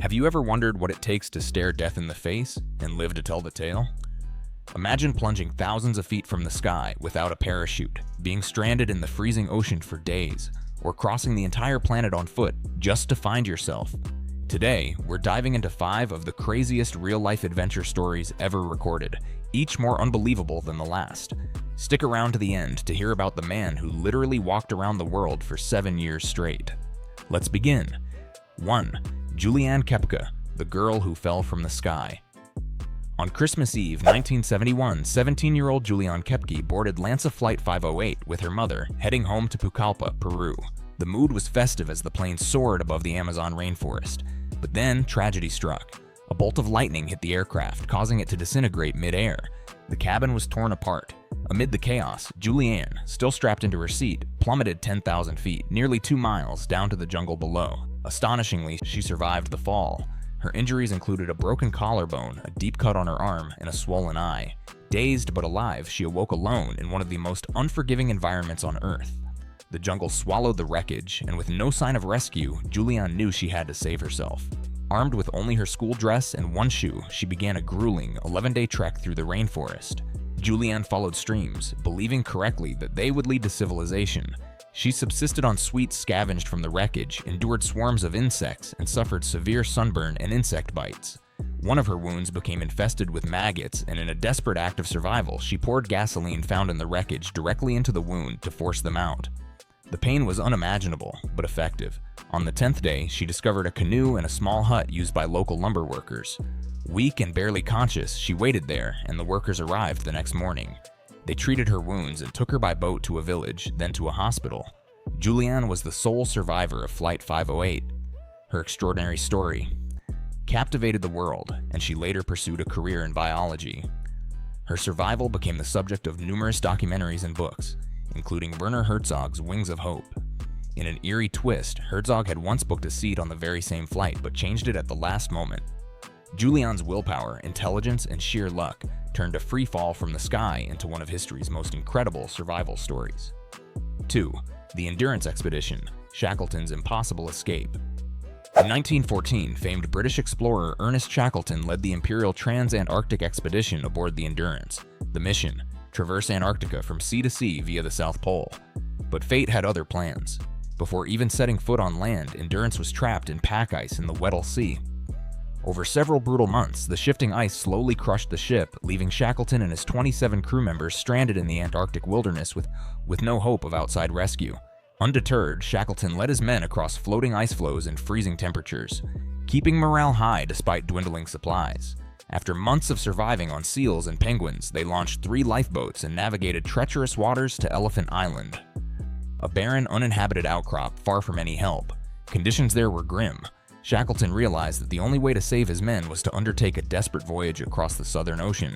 Have you ever wondered what it takes to stare death in the face and live to tell the tale? Imagine plunging thousands of feet from the sky without a parachute, being stranded in the freezing ocean for days, or crossing the entire planet on foot just to find yourself. Today, we're diving into 5 of the craziest real-life adventure stories ever recorded, each more unbelievable than the last. Stick around to the end to hear about the man who literally walked around the world for 7 years straight. Let's begin. 1. Juliane Koepcke, the girl who fell from the sky. On Christmas Eve 1971, 17-year-old Juliane Koepcke boarded Lanza Flight 508 with her mother, heading home to Pucallpa, Peru. The mood was festive as the plane soared above the Amazon rainforest. But then, tragedy struck. A bolt of lightning hit the aircraft, causing it to disintegrate mid-air. The cabin was torn apart. Amid the chaos, Juliane, still strapped into her seat, plummeted 10,000 feet, nearly 2 miles, down to the jungle below. Astonishingly, she survived the fall. Her injuries included a broken collarbone, a deep cut on her arm, and a swollen eye. Dazed but alive, she awoke alone in one of the most unforgiving environments on Earth. The jungle swallowed the wreckage, and with no sign of rescue, Juliane knew she had to save herself. Armed with only her school dress and one shoe, she began a grueling 11-day trek through the rainforest. Juliane followed streams, believing correctly that they would lead to civilization. She subsisted on sweets scavenged from the wreckage, endured swarms of insects, and suffered severe sunburn and insect bites. One of her wounds became infested with maggots, and in a desperate act of survival, she poured gasoline found in the wreckage directly into the wound to force them out. The pain was unimaginable, but effective. On the 10th day, she discovered a canoe and a small hut used by local lumber workers. Weak and barely conscious, she waited there, and the workers arrived the next morning. They treated her wounds and took her by boat to a village, then to a hospital. Juliane was the sole survivor of Flight 508. Her extraordinary story captivated the world, and she later pursued a career in biology. Her survival became the subject of numerous documentaries and books, including Werner Herzog's Wings of Hope. In an eerie twist, Herzog had once booked a seat on the very same flight, but changed it at the last moment. Juliane's willpower, intelligence, and sheer luck turned a free fall from the sky into one of history's most incredible survival stories. 2. The Endurance Expedition, Shackleton's impossible escape. In 1914, famed British explorer Ernest Shackleton led the Imperial Trans-Antarctic Expedition aboard the Endurance. The mission: traverse Antarctica from sea to sea via the South Pole. But fate had other plans. Before even setting foot on land, Endurance was trapped in pack ice in the Weddell Sea. Over several brutal months, the shifting ice slowly crushed the ship, leaving Shackleton and his 27 crew members stranded in the Antarctic wilderness with no hope of outside rescue. Undeterred, Shackleton led his men across floating ice floes and freezing temperatures, keeping morale high despite dwindling supplies. After months of surviving on seals and penguins, they launched 3 lifeboats and navigated treacherous waters to Elephant Island, a barren, uninhabited outcrop far from any help. Conditions there were grim. Shackleton realized that the only way to save his men was to undertake a desperate voyage across the Southern Ocean.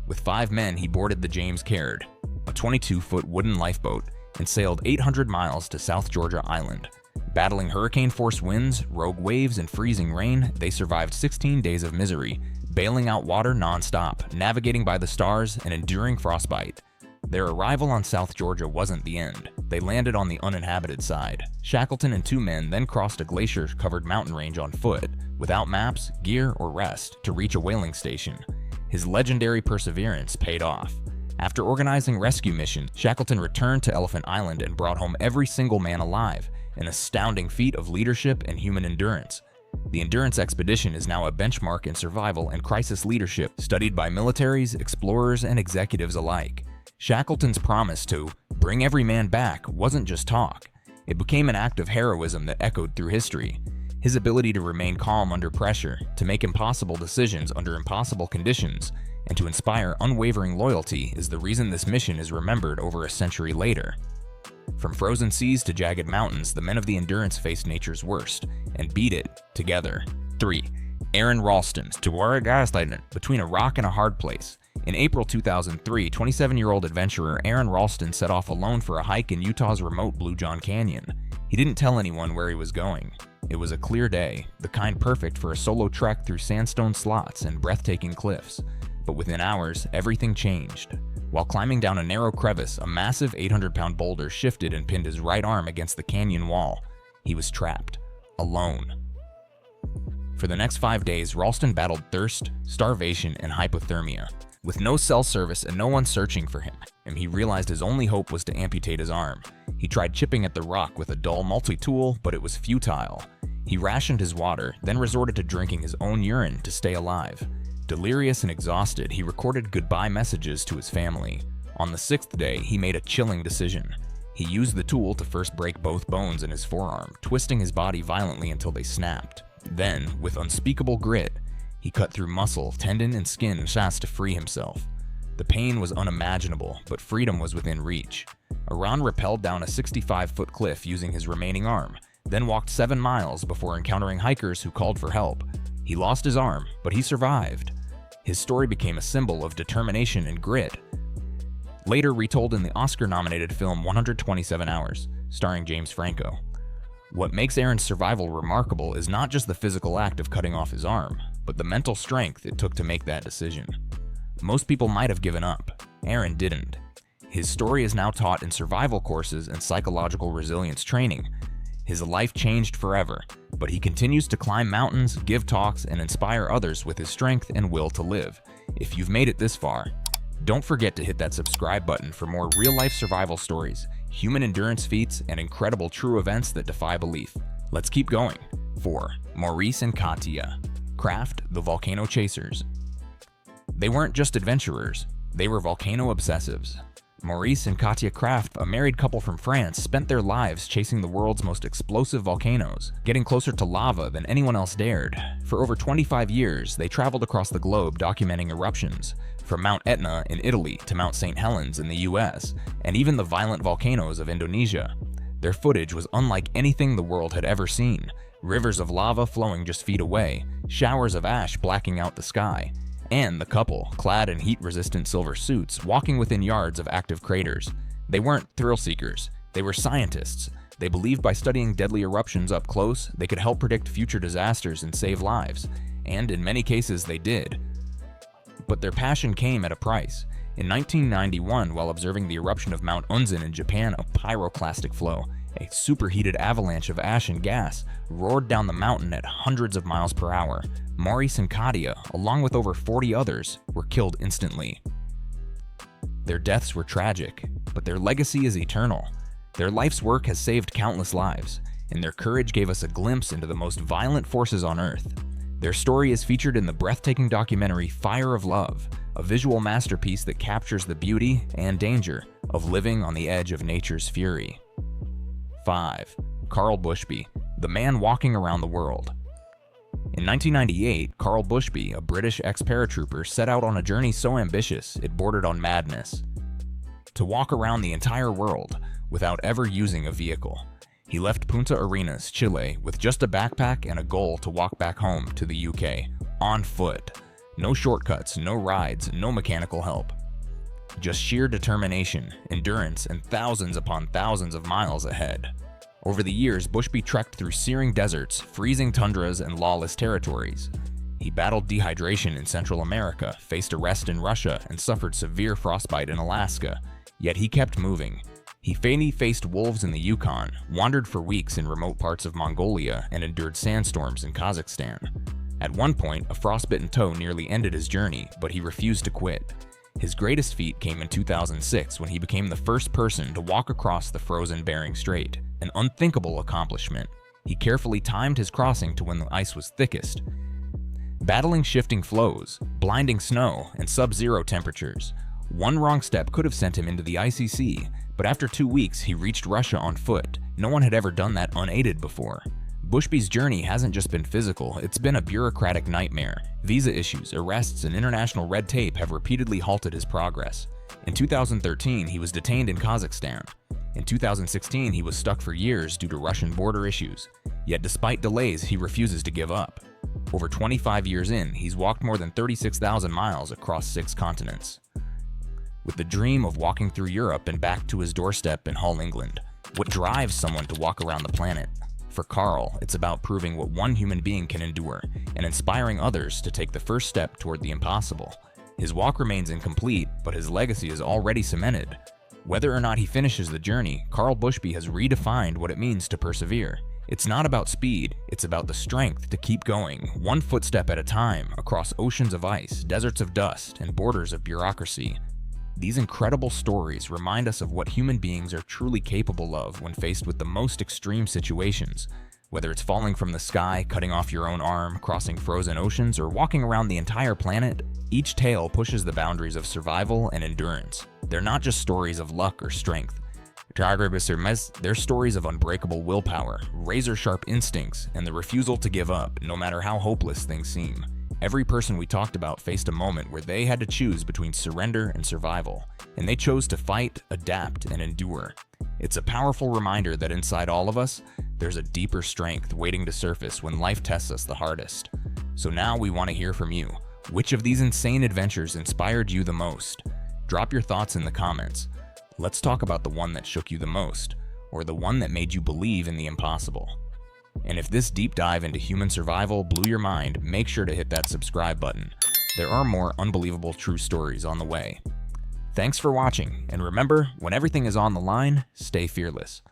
With 5 men, he boarded the James Caird, a 22-foot wooden lifeboat, and sailed 800 miles to South Georgia Island. Battling hurricane-force winds, rogue waves, and freezing rain, they survived 16 days of misery, bailing out water non-stop, navigating by the stars, and enduring frostbite. Their arrival on South Georgia wasn't the end. They landed on the uninhabited side. Shackleton and 2 men then crossed a glacier-covered mountain range on foot, without maps, gear, or rest, to reach a whaling station. His legendary perseverance paid off. After organizing rescue missions, Shackleton returned to Elephant Island and brought home every single man alive, an astounding feat of leadership and human endurance. The Endurance Expedition is now a benchmark in survival and crisis leadership, studied by militaries, explorers, and executives alike. Shackleton's promise to bring every man back wasn't just talk. It became an act of heroism that echoed through history. His ability to remain calm under pressure, to make impossible decisions under impossible conditions, and to inspire unwavering loyalty is the reason this mission is remembered over a century later. From frozen seas to jagged mountains, the men of the Endurance faced nature's worst and beat it together. 3. Aron Ralston, Tuareg Island, between a rock and a hard place. In April 2003, 27-year-old adventurer Aron Ralston set off alone for a hike in Utah's remote Blue John Canyon. He didn't tell anyone where he was going. It was a clear day, the kind perfect for a solo trek through sandstone slots and breathtaking cliffs. But within hours, everything changed. While climbing down a narrow crevice, a massive 800-pound boulder shifted and pinned his right arm against the canyon wall. He was trapped, alone. For the next 5 days, Ralston battled thirst, starvation, and hypothermia. With no cell service and no one searching for him, he realized his only hope was to amputate his arm. He tried chipping at the rock with a dull multi-tool, but it was futile. He rationed his water, then resorted to drinking his own urine to stay alive. Delirious and exhausted, he recorded goodbye messages to his family. On the 6th day, he made a chilling decision. He used the tool to first break both bones in his forearm, twisting his body violently until they snapped. Then, with unspeakable grit, he cut through muscle, tendon, and skin as fast to free himself. The pain was unimaginable, but freedom was within reach. Aron rappelled down a 65-foot cliff using his remaining arm, then walked 7 miles before encountering hikers who called for help. He lost his arm, but he survived. His story became a symbol of determination and grit. Later retold in the Oscar-nominated film 127 Hours, starring James Franco. What makes Aron's survival remarkable is not just the physical act of cutting off his arm, but the mental strength it took to make that decision. Most people might have given up. Aron didn't. His story is now taught in survival courses and psychological resilience training. His life changed forever, but he continues to climb mountains, give talks, and inspire others with his strength and will to live. If you've made it this far, don't forget to hit that subscribe button for more real-life survival stories, human endurance feats, and incredible true events that defy belief. Let's keep going. 4. Maurice and Katia Krafft, the Volcano Chasers. They weren't just adventurers, they were volcano obsessives. Maurice and Katia Krafft, a married couple from France, spent their lives chasing the world's most explosive volcanoes, getting closer to lava than anyone else dared. For over 25 years, they traveled across the globe documenting eruptions, from Mount Etna in Italy to Mount St. Helens in the US, and even the violent volcanoes of Indonesia. Their footage was unlike anything the world had ever seen. Rivers of lava flowing just feet away, showers of ash blacking out the sky, and the couple, clad in heat-resistant silver suits, walking within yards of active craters. They weren't thrill-seekers, they were scientists. They believed by studying deadly eruptions up close, they could help predict future disasters and save lives. And in many cases, they did. But their passion came at a price. In 1991, while observing the eruption of Mount Unzen in Japan, a pyroclastic flow, a superheated avalanche of ash and gas, roared down the mountain at hundreds of miles per hour. Maurice and Katia, along with over 40 others, were killed instantly. Their deaths were tragic, but their legacy is eternal. Their life's work has saved countless lives, and their courage gave us a glimpse into the most violent forces on Earth. Their story is featured in the breathtaking documentary Fire of Love, a visual masterpiece that captures the beauty and danger of living on the edge of nature's fury. 5. Karl Bushby, the man walking around the world. In 1998, Karl Bushby, a British ex-paratrooper, set out on a journey so ambitious it bordered on madness. To walk around the entire world without ever using a vehicle. He left Punta Arenas, Chile, with just a backpack and a goal to walk back home to the UK, on foot. No shortcuts, no rides, no mechanical help. Just sheer determination, endurance, and thousands upon thousands of miles ahead. Over the years, Bushby trekked through searing deserts, freezing tundras, and lawless territories. He battled dehydration in Central America, faced arrest in Russia, and suffered severe frostbite in Alaska. Yet he kept moving. He faced wolves in the Yukon, wandered for weeks in remote parts of Mongolia, and endured sandstorms in Kazakhstan. At one point, a frostbitten toe nearly ended his journey, but he refused to quit. His greatest feat came in 2006 when he became the first person to walk across the frozen Bering Strait, an unthinkable accomplishment. He carefully timed his crossing to when the ice was thickest. Battling shifting flows, blinding snow, and sub-zero temperatures, one wrong step could have sent him into the icy sea, but after 2 weeks he reached Russia on foot. No one had ever done that unaided before. Bushby's journey hasn't just been physical, it's been a bureaucratic nightmare. Visa issues, arrests, and international red tape have repeatedly halted his progress. In 2013, he was detained in Kazakhstan. In 2016, he was stuck for years due to Russian border issues. Yet despite delays, he refuses to give up. Over 25 years in, he's walked more than 36,000 miles across 6 continents. With the dream of walking through Europe and back to his doorstep in Hull, England. What drives someone to walk around the planet? For Karl, it's about proving what one human being can endure and inspiring others to take the first step toward the impossible. His walk remains incomplete, but his legacy is already cemented. Whether or not he finishes the journey, Karl Bushby has redefined what it means to persevere. It's not about speed, it's about the strength to keep going, one footstep at a time, across oceans of ice, deserts of dust, and borders of bureaucracy. These incredible stories remind us of what human beings are truly capable of when faced with the most extreme situations. Whether it's falling from the sky, cutting off your own arm, crossing frozen oceans, or walking around the entire planet, each tale pushes the boundaries of survival and endurance. They're not just stories of luck or strength. They're stories of unbreakable willpower, razor-sharp instincts, and the refusal to give up, no matter how hopeless things seem. Every person we talked about faced a moment where they had to choose between surrender and survival, and they chose to fight, adapt, and endure. It's a powerful reminder that inside all of us, there's a deeper strength waiting to surface when life tests us the hardest. So now we want to hear from you. Which of these insane adventures inspired you the most? Drop your thoughts in the comments. Let's talk about the one that shook you the most, or the one that made you believe in the impossible. And if this deep dive into human survival blew your mind, make sure to hit that subscribe button. There are more unbelievable true stories on the way. Thanks for watching, and remember, when everything is on the line, stay fearless.